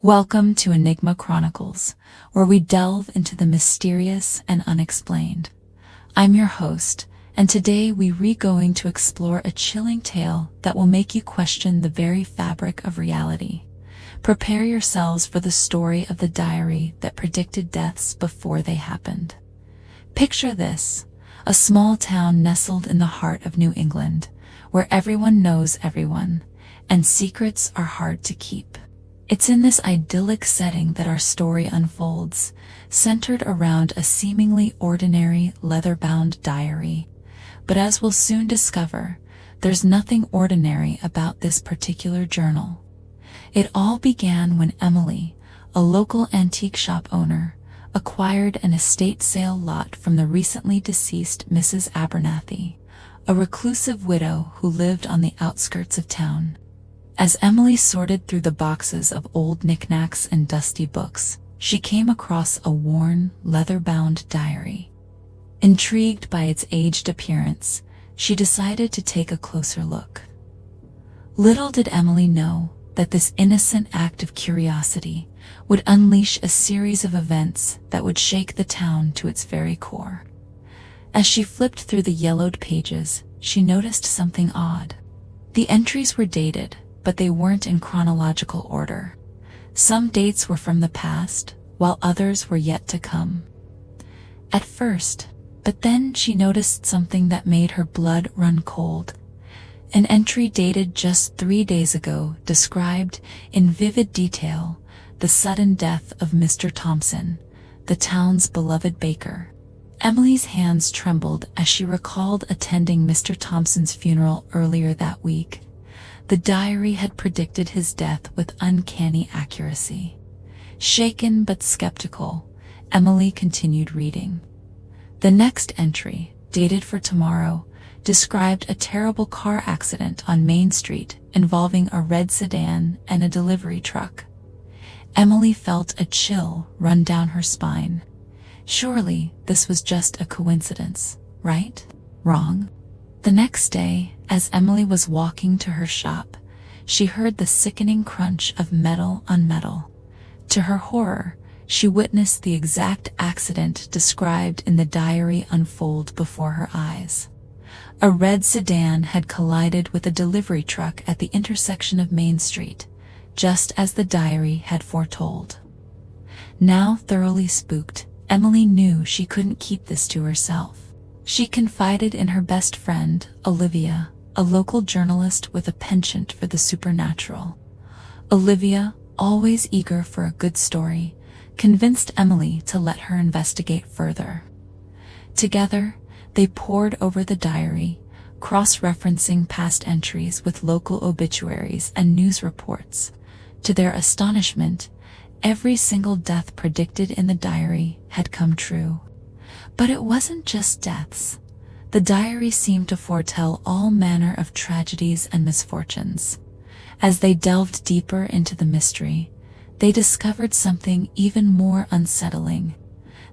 Welcome to Enigma Chronicles, where we delve into the mysterious and unexplained. I'm your host, and today we're going to explore a chilling tale that will make you question the very fabric of reality. Prepare yourselves for the story of the diary that predicted deaths before they happened. Picture this, a small town nestled in the heart of New England, where everyone knows everyone, and secrets are hard to keep. It's in this idyllic setting that our story unfolds, centered around a seemingly ordinary leather-bound diary. But as we'll soon discover, there's nothing ordinary about this particular journal. It all began when Emily, a local antique shop owner, acquired an estate sale lot from the recently deceased Mrs. Abernathy, a reclusive widow who lived on the outskirts of town. As Emily sorted through the boxes of old knickknacks and dusty books, she came across a worn, leather-bound diary. Intrigued by its aged appearance, she decided to take a closer look. Little did Emily know that this innocent act of curiosity would unleash a series of events that would shake the town to its very core. As she flipped through the yellowed pages, she noticed something odd. The entries were dated, but they weren't in chronological order. Some dates were from the past, while others were yet to come. At first, but then she noticed something that made her blood run cold. An entry dated just 3 days ago described, in vivid detail, the sudden death of Mr. Thompson, the town's beloved baker. Emily's hands trembled as she recalled attending Mr. Thompson's funeral earlier that week. The diary had predicted his death with uncanny accuracy. Shaken but skeptical, Emily continued reading. The next entry, dated for tomorrow, described a terrible car accident on Main Street involving a red sedan and a delivery truck. Emily felt a chill run down her spine. Surely this was just a coincidence, right? Wrong? The next day, as Emily was walking to her shop, she heard the sickening crunch of metal on metal. To her horror, she witnessed the exact accident described in the diary unfold before her eyes. A red sedan had collided with a delivery truck at the intersection of Main Street, just as the diary had foretold. Now thoroughly spooked, Emily knew she couldn't keep this to herself. She confided in her best friend, Olivia, a local journalist with a penchant for the supernatural. Olivia, always eager for a good story, convinced Emily to let her investigate further. Together, they pored over the diary, cross-referencing past entries with local obituaries and news reports. To their astonishment, every single death predicted in the diary had come true. But it wasn't just deaths. The diary seemed to foretell all manner of tragedies and misfortunes. As they delved deeper into the mystery, they discovered something even more unsettling.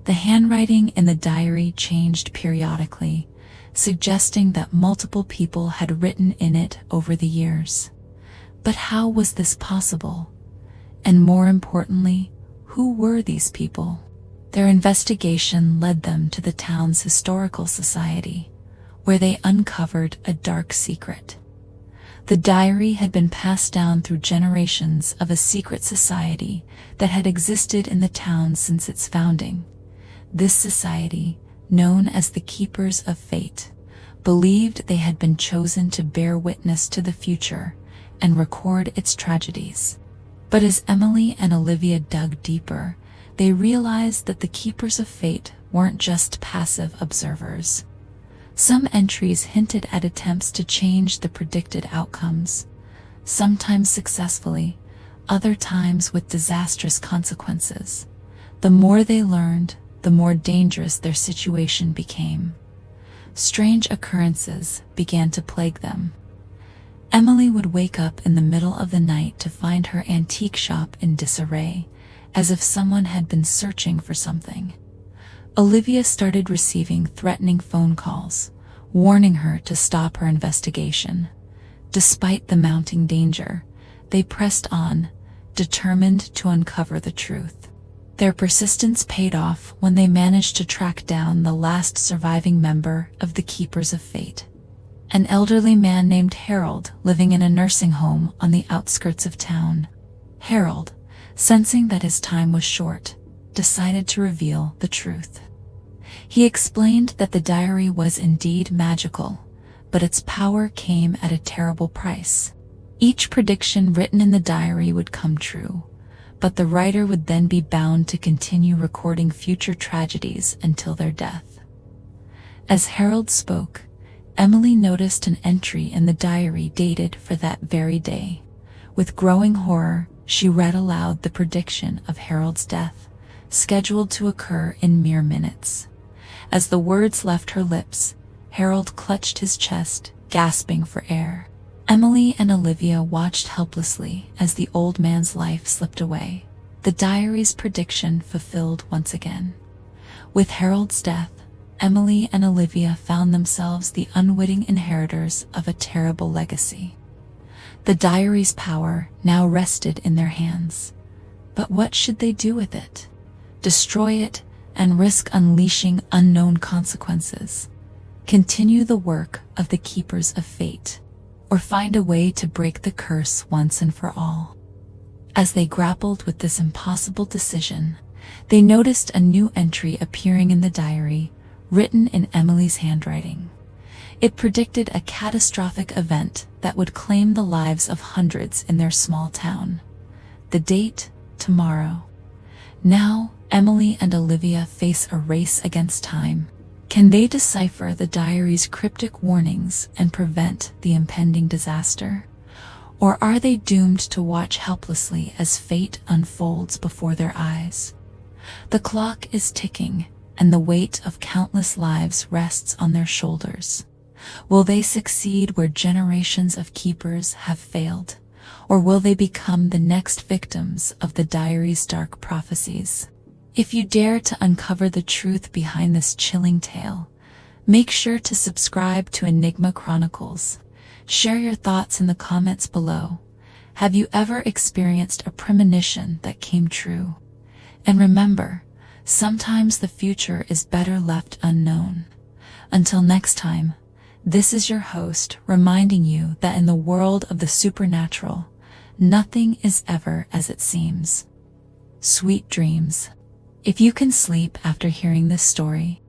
The handwriting in the diary changed periodically, suggesting that multiple people had written in it over the years. But how was this possible? And more importantly, who were these people? Their investigation led them to the town's historical society, where they uncovered a dark secret. The diary had been passed down through generations of a secret society that had existed in the town since its founding. This society, known as the Keepers of Fate, believed they had been chosen to bear witness to the future and record its tragedies. But as Emily and Olivia dug deeper, they realized that the Keepers of Fate weren't just passive observers. Some entries hinted at attempts to change the predicted outcomes, sometimes successfully, other times with disastrous consequences. The more they learned, the more dangerous their situation became. Strange occurrences began to plague them. Emily would wake up in the middle of the night to find her antique shop in disarray, as if someone had been searching for something. Olivia started receiving threatening phone calls, warning her to stop her investigation. Despite the mounting danger, they pressed on, determined to uncover the truth. Their persistence paid off when they managed to track down the last surviving member of the Keepers of Fate, an elderly man named Harold living in a nursing home on the outskirts of town. Harold, sensing that his time was short, decided to reveal the truth. He explained that the diary was indeed magical, but its power came at a terrible price. Each prediction written in the diary would come true, but the writer would then be bound to continue recording future tragedies until their death. As Harold spoke, Emily noticed an entry in the diary dated for that very day. With growing horror, she read aloud the prediction of Harold's death, scheduled to occur in mere minutes. As the words left her lips, Harold clutched his chest, gasping for air. Emily and Olivia watched helplessly as the old man's life slipped away, the diary's prediction fulfilled once again. With Harold's death, Emily and Olivia found themselves the unwitting inheritors of a terrible legacy. The diary's power now rested in their hands. But what should they do with it? Destroy it and risk unleashing unknown consequences? Continue the work of the Keepers of Fate, or find a way to break the curse once and for all? As they grappled with this impossible decision, they noticed a new entry appearing in the diary, written in Emily's handwriting. It predicted a catastrophic event that would claim the lives of hundreds in their small town. The date, tomorrow. Now, Emily and Olivia face a race against time. Can they decipher the diary's cryptic warnings and prevent the impending disaster? Or are they doomed to watch helplessly as fate unfolds before their eyes? The clock is ticking, and the weight of countless lives rests on their shoulders. Will they succeed where generations of keepers have failed? Or will they become the next victims of the diary's dark prophecies? If you dare to uncover the truth behind this chilling tale, make sure to subscribe to Enigma Chronicles. Share your thoughts in the comments below. Have you ever experienced a premonition that came true? And remember, sometimes the future is better left unknown. Until next time, this is your host reminding you that in the world of the supernatural, nothing is ever as it seems. Sweet dreams. If you can sleep after hearing this story,